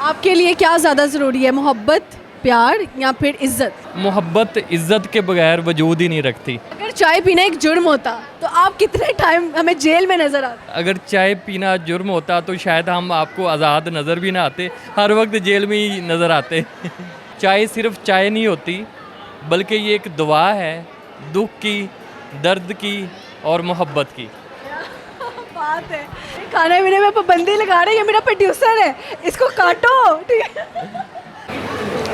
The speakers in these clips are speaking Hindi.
आपके लिए क्या ज़्यादा ज़रूरी है, मोहब्बत, प्यार या फिर इज्जत? मोहब्बत इज़्ज़त के बगैर वजूद ही नहीं रखती। अगर चाय पीना एक जुर्म होता तो आप कितने टाइम हमें जेल में नजर आते? अगर चाय पीना जुर्म होता तो शायद हम आपको आज़ाद नज़र भी ना आते, हर वक्त जेल में ही नज़र आते। चाय सिर्फ चाय नहीं होती, बल्कि ये एक दुआ है दुख की, दर्द की और मोहब्बत की। बात है, खाने पीने में पाबंदी लगा रहे हैं, ये मेरा प्रोड्यूसर है, इसको काटो। ठीक है।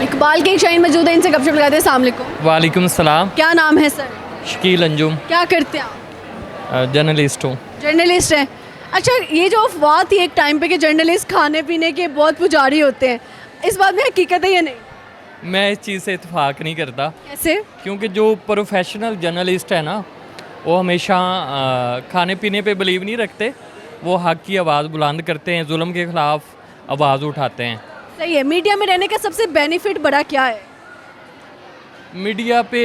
इकबाल के एक शाइन मौजूद है, इनसे गपशप लगाते हैं। अस्सलाम वालेकुम। वालेकुम सलाम। क्या नाम है सर? शकील अंजुम, क्या करते हैं आप? जर्नलिस्ट हूँ। जर्नलिस्ट हैं। अच्छा, ये जो अफवाह थी एक टाइम पे कि जर्नलिस्ट खाने पीने के बहुत पुजारी होते हैं, इस बात में हकीकत है या नहीं? मैं इस चीज़ से इत्तेफाक नहीं करता, कैसे? क्योंकि जो प्रोफेशनल जर्नलिस्ट है ना, वो हमेशा खाने पीने पे बिलीव नहीं रखते। वो हक़ की आवाज़ बुलंद करते हैं, जुल्म के ख़िलाफ़ आवाज़ उठाते हैं। सही है। मीडिया में रहने का सबसे बेनिफिट बड़ा क्या है? मीडिया पे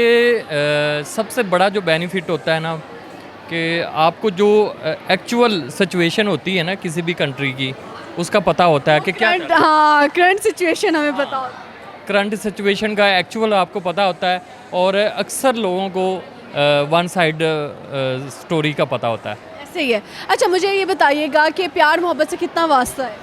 सबसे बड़ा जो बेनिफिट होता है ना, कि आपको जो एक्चुअल सिचुएशन होती है ना किसी भी कंट्री की, उसका पता होता है कि क्या हाँ, करंट सिचुएशन हमें पता होता है। करंट सिचुएशन का एक्चुअल आपको पता होता है, और अक्सर लोगों को वन साइड स्टोरी का पता होता है। ऐसे ही है। अच्छा, मुझे ये बताइएगा कि प्यार मोहब्बत से कितना वास्ता है?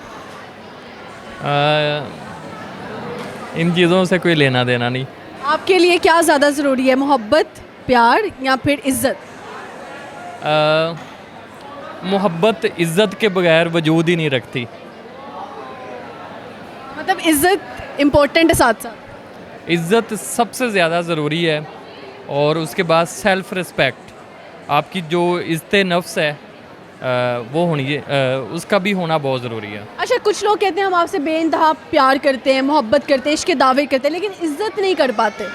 इन चीज़ों से कोई लेना देना नहीं। आपके लिए क्या ज़्यादा ज़रूरी है, मोहब्बत, प्यार या फिर इज्जत? मोहब्बत इज़्ज़त के बगैर वजूद ही नहीं रखती। मतलब इज्जत इम्पोर्टेंट है साथ साथ? इज़्ज़त सबसे ज़्यादा ज़रूरी है, और उसके बाद सेल्फ़ रिस्पेक्ट, आपकी जो इज़्ज़त नफ्स है वो होनी है, उसका भी होना बहुत ज़रूरी है। अच्छा, कुछ लोग कहते हैं हम आपसे बेइंतहा प्यार करते हैं, मोहब्बत करते हैं, इश्क के दावे करते हैं, लेकिन इज्जत नहीं कर पाते।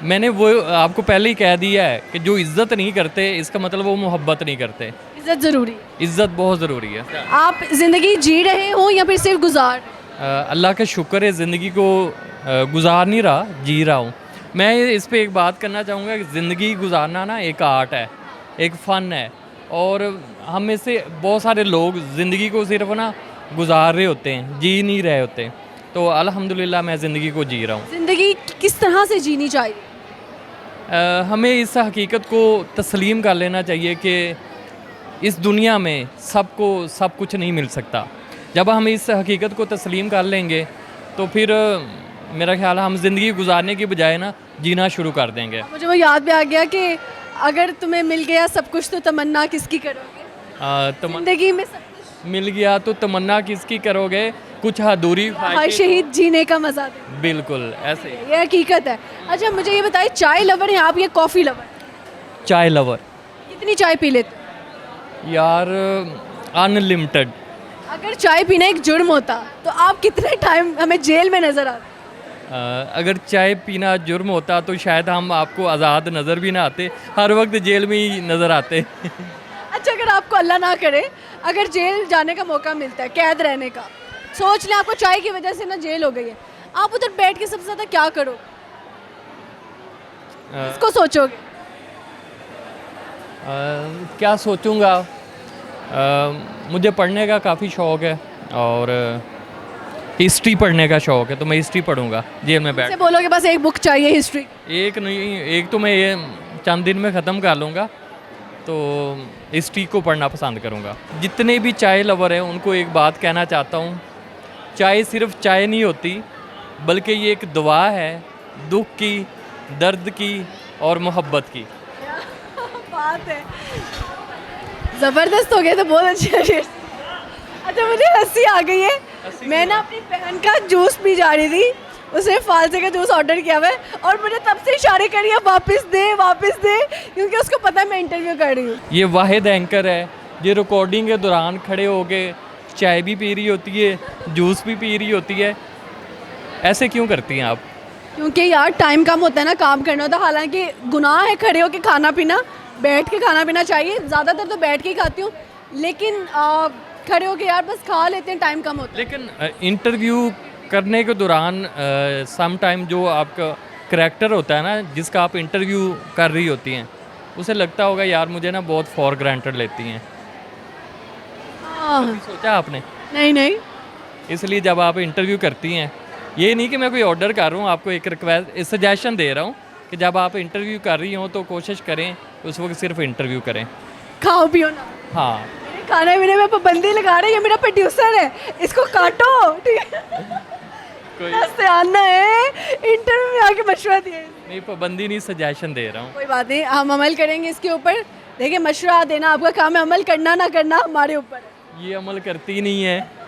मैंने वो आपको पहले ही कह दिया है कि जो इज़्ज़त नहीं करते, इसका मतलब वो मोहब्बत नहीं करते। इज्जत ज़रूरी है। इज़्ज़त बहुत ज़रूरी है। आप ज़िंदगी जी रहे हो या फिर सिर्फ गुजार? अल्लाह का शुक्र है, ज़िंदगी को गुजार नहीं रहा, जी रहा हूँ। मैं इस पे एक बात करना चाहूँगा कि ज़िंदगी गुजारना ना एक आर्ट है, एक फ़न है, और हम में से बहुत सारे लोग ज़िंदगी को सिर्फ ना गुजार रहे होते हैं, जी नहीं रहे होते। तो अल्हम्दुलिल्लाह मैं ज़िंदगी को जी रहा हूँ। ज़िंदगी किस तरह से जीनी चाहिए? हमें इस हकीकत को तस्लीम कर लेना चाहिए कि इस दुनिया में सबको सब कुछ नहीं मिल सकता। जब हम इस हकीकत को तस्लीम कर लेंगे तो फिर मेरा ख्याल है हम ज़िंदगी गुजारने की बजाय ना जीना शुरू कर देंगे। मुझे वो याद भी आ गया कि अगर तुम्हें मिल गया सब कुछ तो तमन्ना किसकी करोगे? ज़िंदगी में सब कुछ मिल गया तो तमन्ना किसकी करोगे, कुछ अधूरी हर शहीद जीने का मजा दे। बिल्कुल ऐसे ही। ये हकीकत है। अच्छा, मुझे ये बताइए, चाय लवर हैं आप या कॉफ़ी लवर? चाय लवर। कितनी चाय पी लेते हो? यार अनलिमिटेड। अगर चाय पीना एक जुर्म होता तो आप कितने टाइम हमें जेल में नजर आते? अगर चाय पीना जुर्म होता तो शायद हम आपको आज़ाद नज़र भी ना आते, हर वक्त जेल में ही नज़र आते। अच्छा, अगर आपको अल्लाह ना करे, अगर जेल जाने का मौका मिलता है, कैद रहने का, सोच लें आपको चाय की वजह से ना जेल हो गई है, आप उधर बैठ के सबसे ज़्यादा क्या करो? इसको सोचोगे? क्या सोचूंगा? मुझे पढ़ने का काफ़ी शौक़ है, और हिस्ट्री पढ़ने का शौक़ है, तो मैं हिस्ट्री पढ़ूंगा जेल में बैठ। से बोलोगे बस एक बुक चाहिए हिस्ट्री? एक नहीं, एक तो मैं ये चंद दिन में ख़त्म कर लूँगा, तो हिस्ट्री को पढ़ना पसंद करूँगा। जितने भी चाय लवर हैं उनको एक बात कहना चाहता हूँ, चाय सिर्फ चाय नहीं होती, बल्कि ये एक दुआ है दुख की, दर्द की और मोहब्बत की। बात है, ज़बरदस्त हो गया, तो बहुत अच्छी। अच्छा, मुझे हंसी आ गई है। मैं ना अपनी बहन का जूस पी जा रही थी, उसने फालसे का जूस ऑर्डर किया हुआ है, और मुझे तब से इशारे कर रही है वापस दे, क्योंकि उसको पता है मैं इंटरव्यू कर रही हूँ। ये वाहिद एंकर है जो रिकॉर्डिंग के दौरान खड़े होके चाय भी पी रही होती है, जूस भी पी रही होती है। ऐसे क्यों करती हैं आप? क्योंकि यार टाइम कम होता है ना, काम करना होता है। हालांकि गुनाह है खड़े होके खाना पीना, बैठ के खाना पीना चाहिए। ज़्यादातर तो बैठ के ही खाती हूँ, लेकिन खड़े होके यार बस खा लेते हैं, टाइम कम होता है। लेकिन इंटरव्यू करने के दौरान सम टाइम जो आपका करैक्टर होता है ना, जिसका आप इंटरव्यू कर रही होती हैं, उसे लगता होगा यार मुझे ना बहुत फॉर ग्रांटेड लेती हैं। हाँ। सोचा आपने नहीं, इसलिए जब आप इंटरव्यू करती हैं, ये नहीं कि मैं कोई ऑर्डर कर रहा हूँ, आपको एक रिक्वेस्ट सजेशन दे रहा हूँ कि जब आप इंटरव्यू कर रही हो तो कोशिश करें उस वक्त सिर्फ इंटरव्यू करें। खाओ पियो ना। हाँ, मेरे खाने पीने में पाबंदी लगा रहे हैं, ये मेरा प्रोड्यूसर है, इसको काटो, ठीक है। कोई से आना है, इंटरव्यू में आके मशवरा दिए। नहीं, पाबंदी नहीं, सजेशन दे रहा हूँ। कोई बात नहीं, हम अमल करेंगे इसके ऊपर। देखिए, मशवरा देना आपका काम है, अमल करना ना करना हमारे ऊपर है। ये अमल करती नहीं है।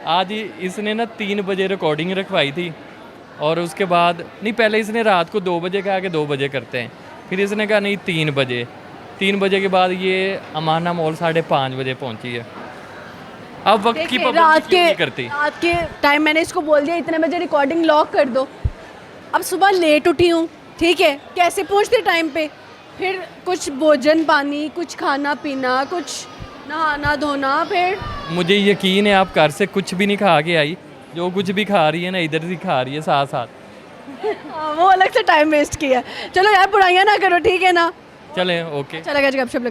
आज इसने ना 3 बजे रिकॉर्डिंग रखवाई थी और उसके बाद नहीं, पहले इसने रात को 2 बजे कहा कि 2 बजे करते हैं, फिर इसने कहा नहीं 3 बजे। 3 बजे के बाद ये अमाना मॉल 5:30 बजे पहुंची है। अब वक्त की देखिए, पाबंदी क्यों नहीं करती? रात के टाइम मैंने इसको बोल दिया इतने बजे रिकॉर्डिंग लॉक कर दो। अब सुबह लेट उठी हूँ, ठीक है, कैसे पहुँचते टाइम पे, फिर कुछ भोजन पानी, कुछ खाना पीना, कुछ नहाना धोना, फिर मुझे यकीन है आप घर से कुछ भी नहीं खा के आई, जो कुछ भी खा रही है ना इधर से खा रही है साथ साथ। वो अलग से टाइम वेस्ट किया। चलो यार, बुराइयां ना करो, ठीक है ना। चलें, ओके। चला गया गपशप लगा।